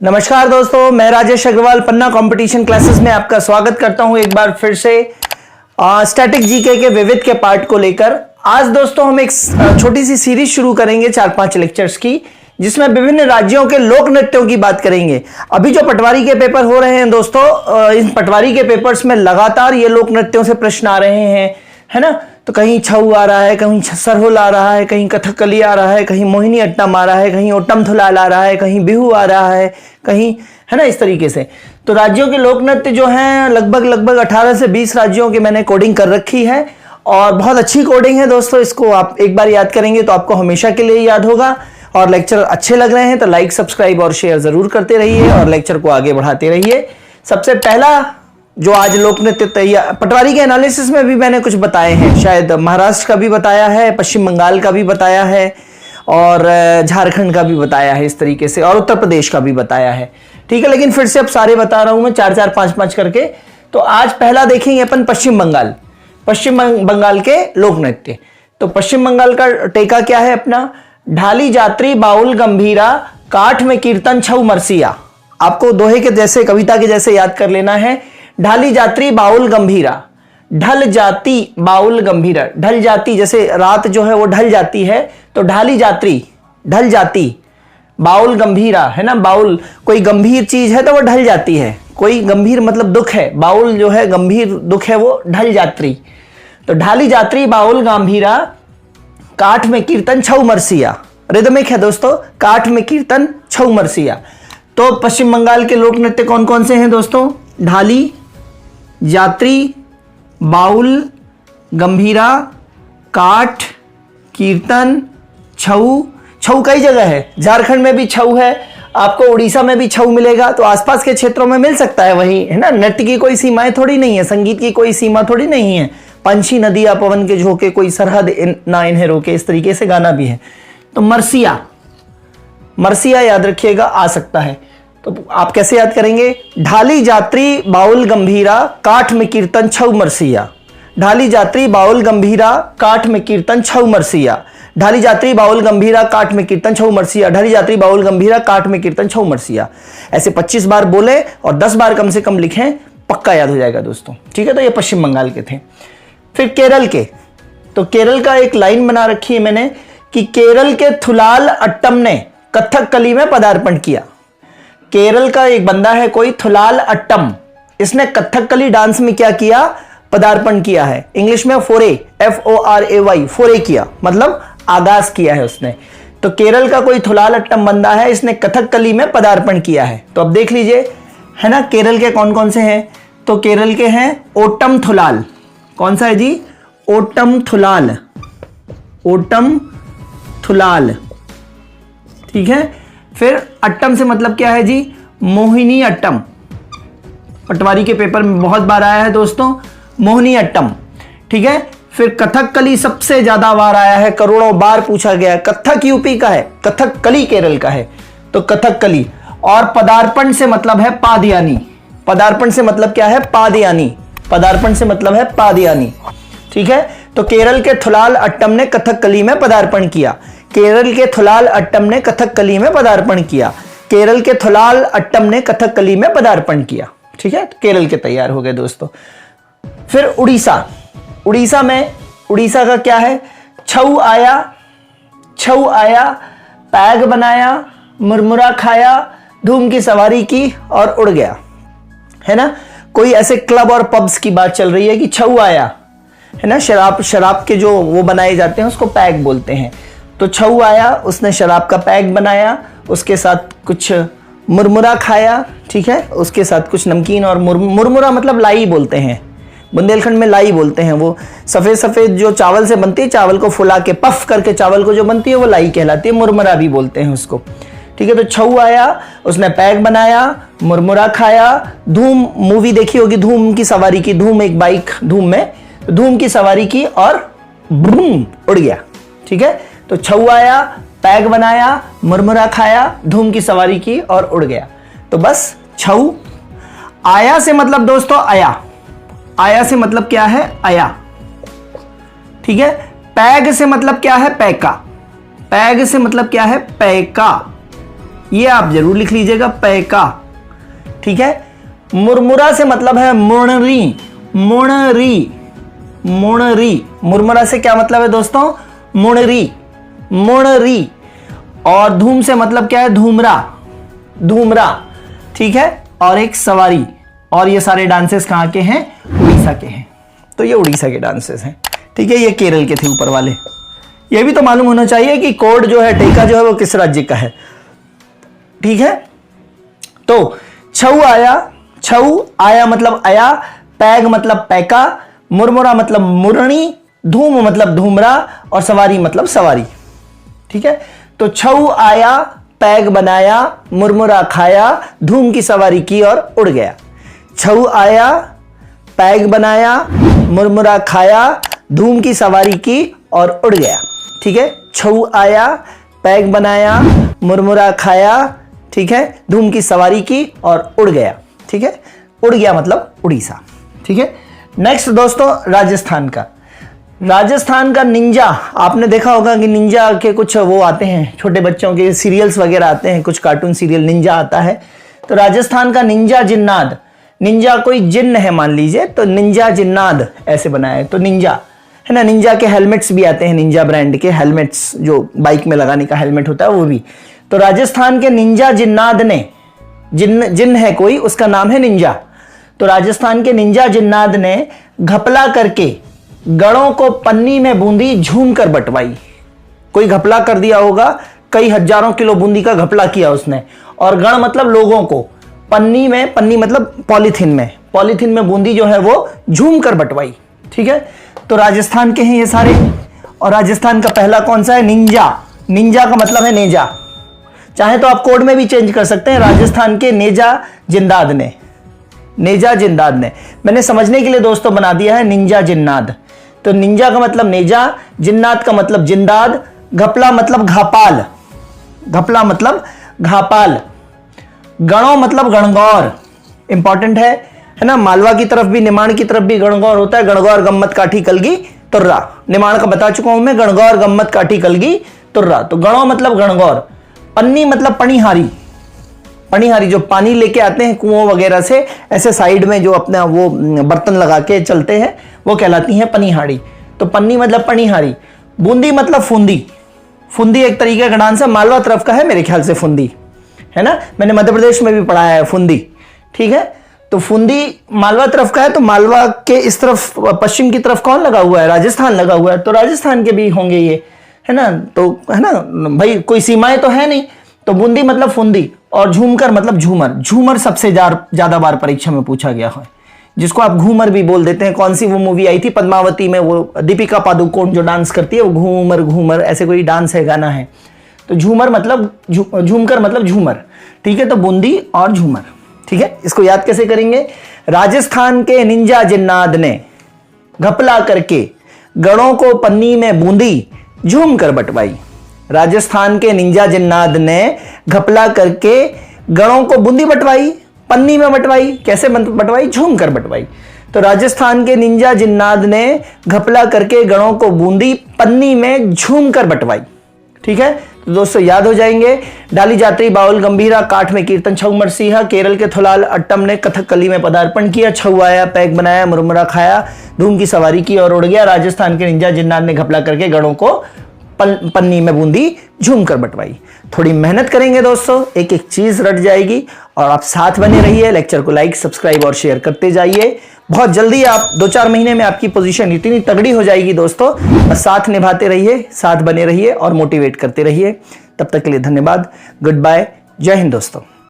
नमस्कार दोस्तों, मैं राजेश अग्रवाल पन्ना कंपटीशन क्लासेस में आपका स्वागत करता हूं एक बार फिर से स्टैटिक जीके के विविध के पार्ट को लेकर। आज दोस्तों हम एक छोटी सी सीरीज शुरू करेंगे 4-5 लेक्चर्स की, जिसमें विभिन्न राज्यों के लोक नृत्यों की बात करेंगे। अभी जो पटवारी के पेपर हो रहे हैं दोस्तों, इन पटवारी के पेपर्स में लगातार ये लोक नृत्यों से प्रश्न आ रहे हैं, है ना। तो कहीं छऊ आ रहा है, कहीं सरहुल आ रहा है, कहीं कथकली आ रहा है, कहीं मोहिनी अट्टम आ रहा है, कहीं ओटम थुलाल आ रहा है, कहीं बिहू आ रहा है, कहीं, है ना, इस तरीके से। तो राज्यों के लोक नृत्य जो हैं लगभग 18 से 20 राज्यों की मैंने कोडिंग कर रखी है और बहुत अच्छी कोडिंग है दोस्तों। इसको आप एक बार याद करेंगे तो आपको हमेशा के लिए याद होगा। और लेक्चर अच्छे लग रहे हैं तो लाइक, सब्सक्राइब और शेयर जरूर करते रहिए और लेक्चर को आगे बढ़ाते रहिए। सबसे पहला जो आज लोक नृत्य तैयार, पटवारी के एनालिसिस में भी मैंने कुछ बताए हैं, शायद महाराष्ट्र का भी बताया है, पश्चिम बंगाल का भी बताया है और झारखंड का भी बताया है इस तरीके से, और उत्तर प्रदेश का भी बताया है। ठीक है, लेकिन फिर से अब सारे बता रहा हूं मैं 4-4, 5-5 करके। तो आज पहला देखेंगे अपन पश्चिम बंगाल के लोक नृत्य। तो पश्चिम बंगाल का टेका क्या है अपना? ढाली जात्री बाउल गंभीरा काठ में कीर्तन छऊ मरसिया। आपको दोहे के जैसे, कविता के जैसे याद कर लेना है। ढाली जात्री बाउल गंभीरा, ढल जाती बाउल गंभीरा। ढल जाती जैसे रात जो है वो ढल जाती है, तो ढाली जात्री ढल जाती, बाउल गंभीरा, है ना। बाउल कोई गंभीर चीज है तो वो ढल जाती है, कोई गंभीर मतलब दुख है, बाउल जो है गंभीर दुख है, वो ढल जात्री। तो ढाली जात्री बाउल गंभीरा काठ में कीर्तन छऊ मरसिया। रिदमिक है दोस्तों, काठ में कीर्तन छऊ मरसिया। तो पश्चिम बंगाल के लोक नृत्य कौन कौन से हैं दोस्तों? ढाली जात्री बाउल गंभीरा काठ कीर्तन छऊ। छऊ कई जगह है, झारखंड में भी छऊ है, आपको उड़ीसा में भी छऊ मिलेगा, तो आसपास के क्षेत्रों में मिल सकता है वही, है ना। नृत्य की कोई सीमाएं थोड़ी नहीं है, संगीत की कोई सीमा थोड़ी नहीं है। पंछी नदियां पवन के झोंके, कोई सरहद ना इन्हें रोके, इस तरीके से गाना भी है। तो मरसिया याद रखिएगा, आ सकता है। तो आप कैसे याद करेंगे? ढाली जात्री बाउल गंभीरा काठ में कीर्तन छऊ मरसिया। ढाली जात्री बाउल गंभीरा काठ में कीर्तन छऊ मरसिया। ढाली जात्री बाउल गंभीरा काठ में कीर्तन छऊ मरसिया। ढाली जात्री बाउल गंभीरा काठ में कीर्तन छऊ मरसिया। ऐसे 25 बार बोले और 10 बार कम से कम लिखें, पक्का याद हो जाएगा दोस्तों। ठीक है, तो ये पश्चिम बंगाल के थे। फिर केरल के, तो केरल का एक लाइन बना रखी है मैंने कि केरल के थुलाल अट्टम ने कथकली में पदार्पण किया। केरल का एक बंदा है कोई, थुलाल अट्टम, इसने कथकली डांस में क्या किया? पदार्पण किया है। इंग्लिश में फोरे, FORAY, फोरे किया मतलब आगाज किया है उसने। तो केरल का कोई थुलाल अट्टम बंदा है, इसने कथकली में पदार्पण किया है। तो अब देख लीजिए, है ना, केरल के कौन कौन से हैं? तो केरल के हैं ओटम थुलाल। कौन सा है जी? Autumn Thullal, autumn Thullal. ठीक है। फिर अट्टम से मतलब क्या है जी? मोहिनी अट्टम। पटवारी के पेपर में बहुत बार आया है दोस्तों, मोहिनी अट्टम। ठीक है। फिर कथकली सबसे ज्यादा बार आया है, करोड़ों बार पूछा गया है। कथक यूपी का है, कथकली केरल का है, तो कथकली। और पदार्पण से मतलब है पादयानी। पदार्पण से मतलब क्या है? पादयानी। पदार्पण से मतलब है पादयानी। ठीक है। तो केरल के थुलाल अट्टम ने कथकली में पदार्पण किया। केरल के थुलाल अट्टम ने कथकली में पदार्पण किया। केरल के थुलाल अट्टम ने कथकली में पदार्पण किया। ठीक है, तो केरल के तैयार हो गए दोस्तों। फिर उड़ीसा, उड़ीसा में, उड़ीसा का क्या है? छऊ आया, पैग बनाया, मुरमुरा खाया, धूम की सवारी की और उड़ गया, है ना। कोई ऐसे क्लब और पब्स की बात चल रही है कि छऊ आया, है ना। शराब के जो वो बनाए जाते हैं उसको पैग बोलते हैं। तो छऊ आया, उसने शराब का पैक बनाया, उसके साथ कुछ मुरमुरा खाया। ठीक है, उसके साथ कुछ नमकीन और मुरमुरा मतलब लाई बोलते हैं, बुंदेलखंड में लाई बोलते हैं। वो सफेद सफेद जो चावल से बनती है, चावल को फुला के पफ करके चावल को जो बनती है वो लाई कहलाती है, मुरमुरा भी बोलते हैं उसको। ठीक है। तो छऊ आया, उसने पैक बनाया, मुरमुरा खाया, धूम, मूवी देखी होगी धूम की सवारी की, धूम एक बाइक, धूम में धूम की सवारी की और बूम उड़ गया। ठीक है। तो छऊ आया, पैग बनाया, मुरमुरा खाया, धूम की सवारी की और उड़ गया। तो बस छऊ आया से मतलब दोस्तों आया, आया से मतलब क्या है? आया। ठीक है। पैग से मतलब क्या है? पैका। पैग से मतलब क्या है? पैका। ये आप जरूर लिख लीजिएगा, पैका। ठीक है। मुरमुरा से मतलब है मुणरी, मुणरी, मुणरी। मुरमुरा से क्या मतलब है दोस्तों? मुणरी, मुणरी। और धूम से मतलब क्या है? धूमरा, धूमरा। ठीक है। और एक सवारी। और ये सारे डांसेस कहाँ के हैं? उड़ीसा के हैं। तो ये उड़ीसा के डांसेस हैं। ठीक है। ये केरल के थे ऊपर वाले। ये भी तो मालूम होना चाहिए कि कोड जो है, टेका जो है वो किस राज्य का है। ठीक है। तो छऊ आया, छऊ आया मतलब आया, पैग मतलब पैका, मुरमुरा मतलब मुरणी, धूम मतलब धूमरा और सवारी मतलब सवारी। ठीक है। तो छऊ आया, पैग बनाया, मुरमुरा खाया, धूम की सवारी की और उड़ गया। छऊ आया, पैग बनाया, मुरमुरा खाया, धूम की सवारी की और उड़ गया। ठीक है। छऊ आया, पैग बनाया, मुरमुरा खाया, ठीक है, धूम की सवारी की और उड़ गया। ठीक है। उड़ गया मतलब उड़ीसा। ठीक है। नेक्स्ट दोस्तों राजस्थान का। राजस्थान का निंजा, आपने देखा होगा कि निंजा के कुछ वो आते हैं, छोटे बच्चों के सीरियल्स वगैरह आते हैं, कुछ कार्टून सीरियल निंजा आता है। तो राजस्थान का निंजा जिन्नाद, निंजा कोई जिन्न है मान लीजिए, तो निंजा जिन्नाद ऐसे बनाया है। तो निंजा है ना। निंजा के हेलमेट्स भी आते हैं, निंजा ब्रांड के हेलमेट्स, जो बाइक में लगाने का हेलमेट होता है वो भी। तो राजस्थान के निंजा जिन्नाद ने, जिन्न है कोई, उसका नाम है निंजा। तो राजस्थान के निंजा जिन्नाद ने घपला करके गणों को पन्नी में बूंदी झूम कर बंटवाई। कोई घपला कर दिया होगा, कई हजारों किलो बूंदी का घपला किया उसने, और गण मतलब लोगों को, पन्नी में, पन्नी मतलब पॉलीथीन में, पॉलीथीन में बूंदी जो है वो झूम कर बंटवाई। ठीक है। तो राजस्थान के हैं ये सारे। और राजस्थान का पहला कौन सा है? निंजा। निंजा का मतलब है नेजा। चाहे तो आप कोड में भी चेंज कर सकते हैं, राजस्थान के नेजा जिंदाद ने, नेजा जिंदाद ने। मैंने समझने के लिए दोस्तों बना दिया है निंजा जिन्नाद। तो निंजा का मतलब नेजा, जिन्नाद का मतलब जिंदाद, घपला मतलब घापाल, घपला मतलब घापाल, गणों मतलब गणगौर, इंपॉर्टेंट है ना। मालवा की तरफ भी, निमाण की तरफ भी गणगौर होता है। गणगौर गम्मत काठी कलगी तुर्रा, निमाण का बता चुका हूं मैं, गणगौर गम्मत काठी कलगी तुर्रा। तो गणों मतलब गणगौर। पन्नी मतलब पणिहारी, पणिहारी जो पानी लेके आते हैं कुओं वगैरह से, ऐसे साइड में जो अपना वो बर्तन लगा के चलते हैं, वो कहलाती हैं पनिहाड़ी। तो पन्नी मतलब पणिहारी। बूंदी मतलब फूंदी, फूंदी एक तरीके का डांस है, मालवा तरफ का है मेरे ख्याल से फूंदी, है ना। मैंने मध्य प्रदेश में भी पढ़ाया है फूंदी। ठीक है। तो फूंदी मालवा तरफ का है। तो मालवा के इस तरफ पश्चिम की तरफ कौन लगा हुआ है? राजस्थान लगा हुआ है। तो राजस्थान के भी होंगे ये, है ना। तो है ना भाई, कोई सीमाएं तो है नहीं। तो बूंदी मतलब फूंदी, और झूमकर मतलब झूमर। झूमर सबसे ज्यादा बार परीक्षा में पूछा गया है, जिसको आप घूमर भी बोल देते हैं। कौन सी वो मूवी आई थी पद्मावती में, वो दीपिका पादुकोण जो डांस करती है, वो घूमर घूमर ऐसे कोई डांस है, गाना है। तो झूमर मतलब झूमकर मतलब झूमर। ठीक है। तो बूंदी और झूमर। ठीक है। इसको याद कैसे करेंगे? राजस्थान के निंजा जिन्नाद ने घपला करके गणों को पन्नी में बूंदी झूम कर बंटवाई। राजस्थान के निंजा जिन्नाद ने घपला करके गणों को बूंदी बंटवाई, पन्नी में बंटवाई। कैसे बंटवाई? झूम कर बंटवाई। तो राजस्थान के निंजा जिन्नाद ने घपला करके गणों को बूंदी पन्नी में झूम कर बंटवाई। ठीक है। तो दोस्तों याद हो जाएंगे। डाली जात्री, बाउल गंभीरा, काठ में कीर्तन, छऊ मरसिहा, केरल के थुलाल अट्टम ने कथकली में पदार्पण किया, छऊ आया, पैक बनाया, मुरमुरा खाया, धूम की सवारी की और उड़ गया। राजस्थान के निंजा जिन्नाद ने घपला करके गणों को पन्नी में बूंदी झूम कर बंटवाई। थोड़ी मेहनत करेंगे दोस्तों, एक एक चीज रट जाएगी। और आप साथ बने रहिए, लेक्चर को लाइक, सब्सक्राइब और शेयर करते जाइए। बहुत जल्दी आप 2-4 महीने में आपकी पोजीशन इतनी तगड़ी हो जाएगी दोस्तों। बस साथ निभाते रहिए, साथ बने रहिए और मोटिवेट करते रहिए। तब तक के लिए धन्यवाद। Good bye. जय हिंद दोस्तों।